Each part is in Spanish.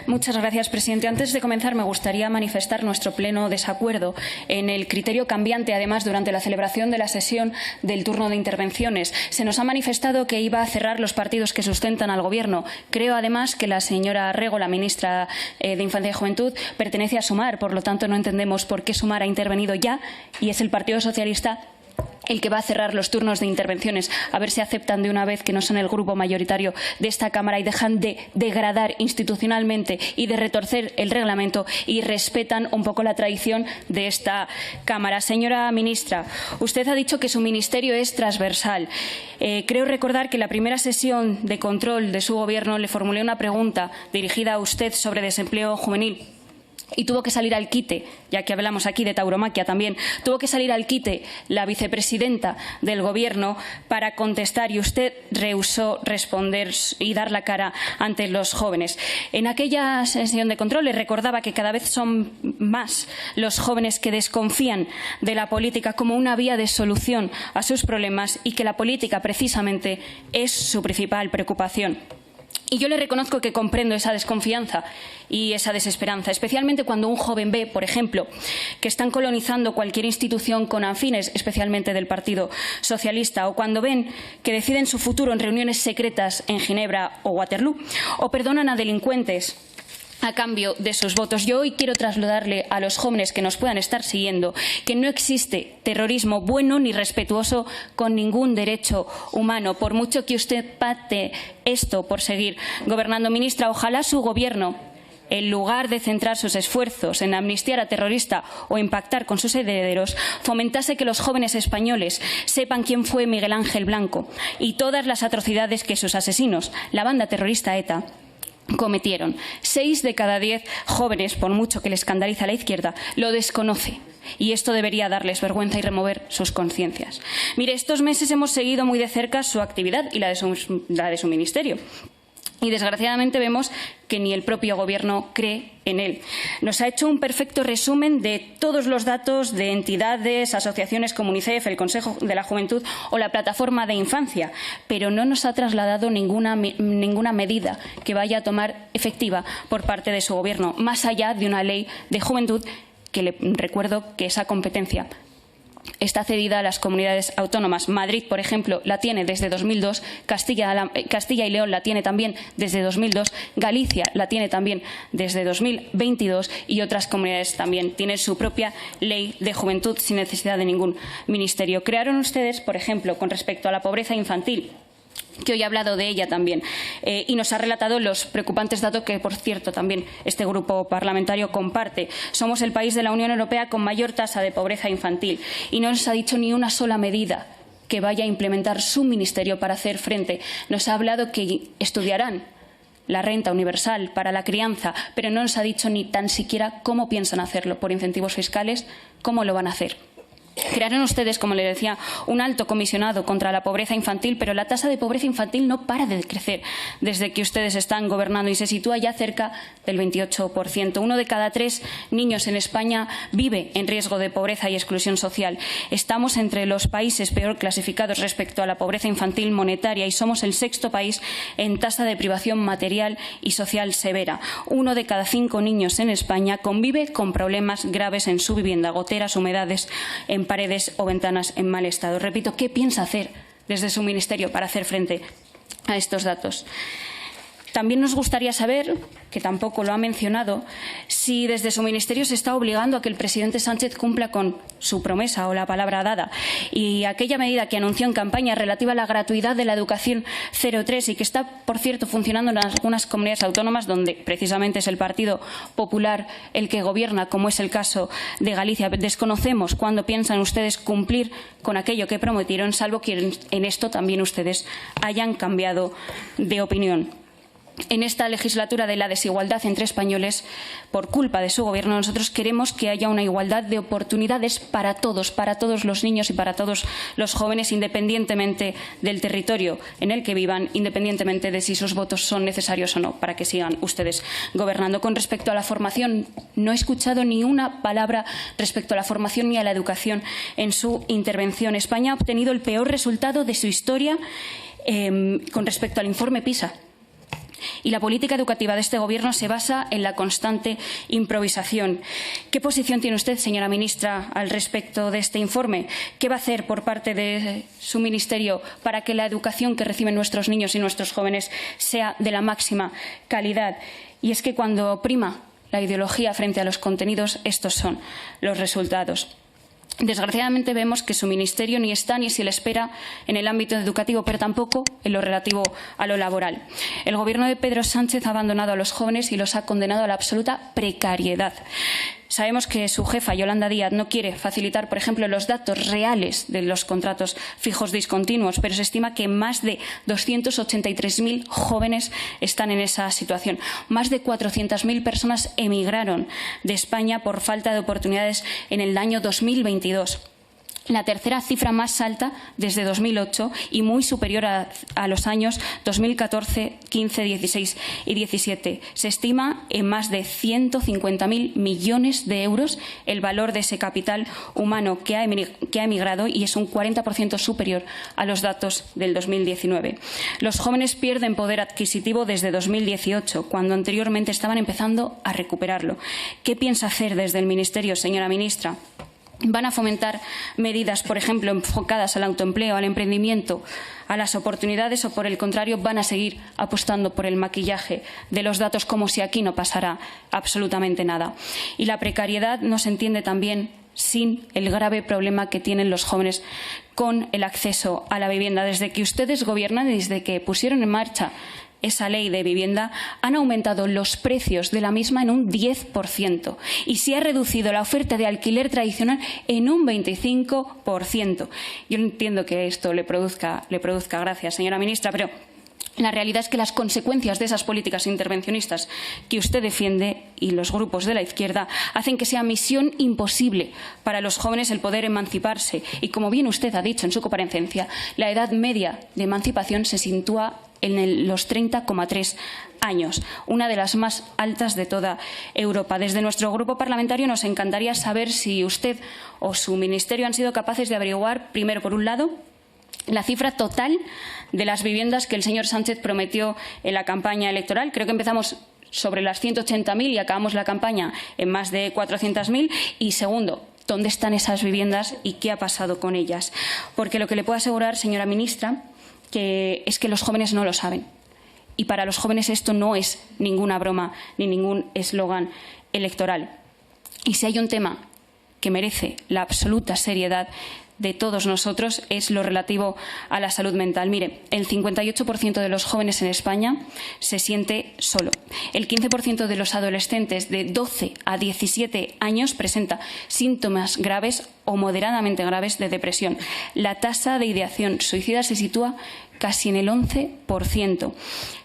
Muchas gracias, presidente. Antes de comenzar, me gustaría manifestar nuestro pleno desacuerdo en el criterio cambiante, además, durante la celebración de la sesión del turno de intervenciones. Se nos ha manifestado que iba a cerrar los partidos que sustentan al Gobierno. Creo, además, que la señora Rego, la ministra de Infancia y Juventud, pertenece a Sumar. Por lo tanto, no entendemos por qué Sumar ha intervenido ya y es el Partido Socialista el que va a cerrar los turnos de intervenciones. A ver si aceptan de una vez que no son el grupo mayoritario de esta Cámara y dejan de degradar institucionalmente y de retorcer el reglamento y respetan un poco la tradición de esta Cámara. Señora ministra, usted ha dicho que su ministerio es transversal. Creo recordar que en la primera sesión de control de su Gobierno le formulé una pregunta dirigida a usted sobre desempleo juvenil. Y tuvo que salir al quite, ya que hablamos aquí de tauromaquia también, tuvo que salir al quite la vicepresidenta del Gobierno para contestar y usted rehusó responder y dar la cara ante los jóvenes. En aquella sesión de control le recordaba que cada vez son más los jóvenes que desconfían de la política como una vía de solución a sus problemas y que la política precisamente es su principal preocupación. Y yo le reconozco que comprendo esa desconfianza y esa desesperanza, especialmente cuando un joven ve, por ejemplo, que están colonizando cualquier institución con afines, especialmente del Partido Socialista, o cuando ven que deciden su futuro en reuniones secretas en Ginebra o Waterloo, o perdonan a delincuentes a cambio de sus votos. Yo hoy quiero trasladarle a los jóvenes que nos puedan estar siguiendo que no existe terrorismo bueno ni respetuoso con ningún derecho humano, por mucho que usted pacte esto por seguir gobernando. Ministra, ojalá su Gobierno, en lugar de centrar sus esfuerzos en amnistiar a terrorista o impactar con sus herederos, fomentase que los jóvenes españoles sepan quién fue Miguel Ángel Blanco y todas las atrocidades que sus asesinos, la banda terrorista ETA, cometieron. 6 de cada 10 jóvenes, por mucho que le escandaliza a la izquierda, lo desconoce. Y esto debería darles vergüenza y remover sus conciencias. Mire, estos meses hemos seguido muy de cerca su actividad y la de su ministerio. Y desgraciadamente vemos que ni el propio Gobierno cree en él. Nos ha hecho un perfecto resumen de todos los datos de entidades, asociaciones como UNICEF, el Consejo de la Juventud o la Plataforma de Infancia, pero no nos ha trasladado ninguna medida que vaya a tomar efectiva por parte de su Gobierno, más allá de una ley de juventud que le recuerdo que esa competencia está cedida a las comunidades autónomas. Madrid, por ejemplo, la tiene desde 2002, Castilla y León la tiene también desde 2002, Galicia la tiene también desde 2022 y otras comunidades también tienen su propia ley de juventud sin necesidad de ningún ministerio. Crearon ustedes, por ejemplo, con respecto a la pobreza infantil, que hoy ha hablado de ella también, y nos ha relatado los preocupantes datos que, por cierto, también este grupo parlamentario comparte. Somos el país de la Unión Europea con mayor tasa de pobreza infantil y no nos ha dicho ni una sola medida que vaya a implementar su ministerio para hacer frente. Nos ha hablado que estudiarán la renta universal para la crianza, pero no nos ha dicho ni tan siquiera cómo piensan hacerlo, por incentivos fiscales, cómo lo van a hacer. Crearon ustedes, como le decía, un alto comisionado contra la pobreza infantil, pero la tasa de pobreza infantil no para de crecer desde que ustedes están gobernando y se sitúa ya cerca del 28%. 1 de cada 3 niños en España vive en riesgo de pobreza y exclusión social. Estamos entre los países peor clasificados respecto a la pobreza infantil monetaria y somos el 6º país en tasa de privación material y social severa. 1 de cada 5 niños en España convive con problemas graves en su vivienda, goteras, humedades, en paredes o ventanas en mal estado. Repito, ¿qué piensa hacer desde su ministerio para hacer frente a estos datos? También nos gustaría saber, que tampoco lo ha mencionado, si desde su ministerio se está obligando a que el presidente Sánchez cumpla con su promesa o la palabra dada y aquella medida que anunció en campaña relativa a la gratuidad de la educación 0-3 y que está, por cierto, funcionando en algunas comunidades autónomas donde precisamente es el Partido Popular el que gobierna, como es el caso de Galicia. Desconocemos cuándo piensan ustedes cumplir con aquello que prometieron, salvo que en esto también ustedes hayan cambiado de opinión. En esta legislatura de la desigualdad entre españoles, por culpa de su Gobierno, nosotros queremos que haya una igualdad de oportunidades para todos los niños y para todos los jóvenes, independientemente del territorio en el que vivan, independientemente de si sus votos son necesarios o no, para que sigan ustedes gobernando. Con respecto a la formación, no he escuchado ni una palabra respecto a la formación ni a la educación en su intervención. España ha obtenido el peor resultado de su historia con respecto al informe PISA. Y la política educativa de este Gobierno se basa en la constante improvisación. ¿Qué posición tiene usted, señora ministra, al respecto de este informe? ¿Qué va a hacer por parte de su ministerio para que la educación que reciben nuestros niños y nuestros jóvenes sea de la máxima calidad? Y es que cuando prima la ideología frente a los contenidos, estos son los resultados. Desgraciadamente vemos que su ministerio ni está ni se le espera en el ámbito educativo, pero tampoco en lo relativo a lo laboral. El Gobierno de Pedro Sánchez ha abandonado a los jóvenes y los ha condenado a la absoluta precariedad. Sabemos que su jefa, Yolanda Díaz, no quiere facilitar, por ejemplo, los datos reales de los contratos fijos discontinuos, pero se estima que más de 283.000 jóvenes están en esa situación. Más de 400.000 personas emigraron de España por falta de oportunidades en el año 2022. La tercera cifra más alta desde 2008 y muy superior a los años 2014, 15, 16 y 17. Se estima en más de 150.000 millones de euros el valor de ese capital humano que ha emigrado y es un 40% superior a los datos del 2019. Los jóvenes pierden poder adquisitivo desde 2018, cuando anteriormente estaban empezando a recuperarlo. ¿Qué piensa hacer desde el Ministerio, señora ministra? ¿Van a fomentar medidas, por ejemplo, enfocadas al autoempleo, al emprendimiento, a las oportunidades o, por el contrario, van a seguir apostando por el maquillaje de los datos como si aquí no pasara absolutamente nada? Y la precariedad no se entiende también sin el grave problema que tienen los jóvenes con el acceso a la vivienda. Desde que ustedes gobiernan y desde que pusieron en marcha esa ley de vivienda, han aumentado los precios de la misma en un 10% y se ha reducido la oferta de alquiler tradicional en un 25%. Yo entiendo que esto le produzca gracia, señora ministra, pero la realidad es que las consecuencias de esas políticas intervencionistas que usted defiende y los grupos de la izquierda hacen que sea misión imposible para los jóvenes el poder emanciparse. Y como bien usted ha dicho en su comparecencia, la edad media de emancipación se sitúa en los 30,3 años, una de las más altas de toda Europa. Desde nuestro grupo parlamentario nos encantaría saber si usted o su ministerio han sido capaces de averiguar, primero, por un lado, la cifra total de las viviendas que el señor Sánchez prometió en la campaña electoral. Creo que empezamos sobre las 180.000 y acabamos la campaña en más de 400.000. Y segundo, ¿dónde están esas viviendas y qué ha pasado con ellas? Porque lo que le puedo asegurar, señora ministra, es que los jóvenes no lo saben. Y para los jóvenes esto no es ninguna broma ni ningún eslogan electoral. Y si hay un tema que merece la absoluta seriedad de todos nosotros es lo relativo a la salud mental. Mire, el 58% de los jóvenes en España se siente solo. El 15% de los adolescentes de 12 a 17 años presenta síntomas graves o moderadamente graves de depresión. La tasa de ideación suicida se sitúa casi en el 11%.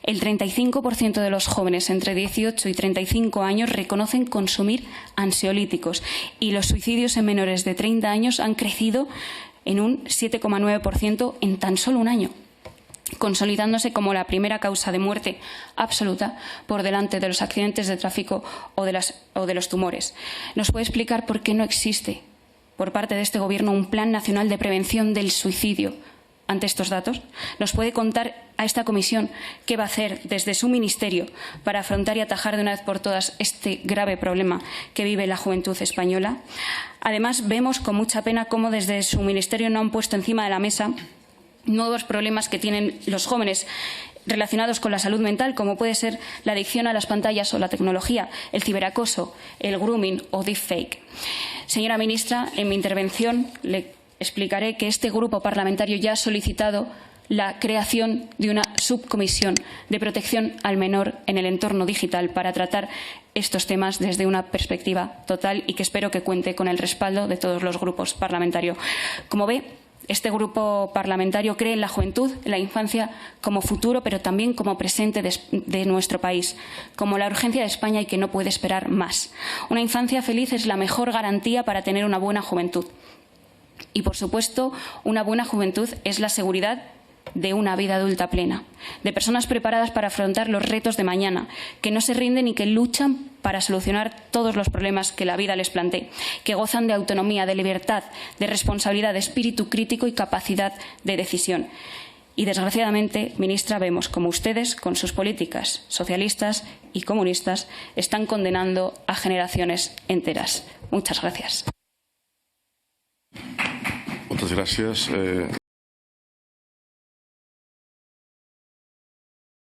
El 35% de los jóvenes entre 18 y 35 años reconocen consumir ansiolíticos y los suicidios en menores de 30 años han crecido en un 7,9% en tan solo un año, consolidándose como la primera causa de muerte absoluta por delante de los accidentes de tráfico o de los tumores. ¿Nos puede explicar por qué no existe por parte de este Gobierno un plan nacional de prevención del suicidio ante estos datos? ¿Nos puede contar a esta comisión qué va a hacer desde su ministerio para afrontar y atajar de una vez por todas este grave problema que vive la juventud española? Además, vemos con mucha pena cómo desde su ministerio no han puesto encima de la mesa nuevos problemas que tienen los jóvenes relacionados con la salud mental, como puede ser la adicción a las pantallas o la tecnología, el ciberacoso, el grooming o deepfake. Señora ministra, en mi intervención le explicaré que este grupo parlamentario ya ha solicitado la creación de una subcomisión de protección al menor en el entorno digital para tratar estos temas desde una perspectiva total y que espero que cuente con el respaldo de todos los grupos parlamentarios. Como ve, este grupo parlamentario cree en la juventud, en la infancia como futuro, pero también como presente de nuestro país, como la urgencia de España y que no puede esperar más. Una infancia feliz es la mejor garantía para tener una buena juventud. Y, por supuesto, una buena juventud es la seguridad de una vida adulta plena, de personas preparadas para afrontar los retos de mañana, que no se rinden y que luchan para solucionar todos los problemas que la vida les plantee, que gozan de autonomía, de libertad, de responsabilidad, de espíritu crítico y capacidad de decisión. Y, desgraciadamente, ministra, vemos como ustedes, con sus políticas socialistas y comunistas, están condenando a generaciones enteras. Muchas gracias. Moltes gràcies.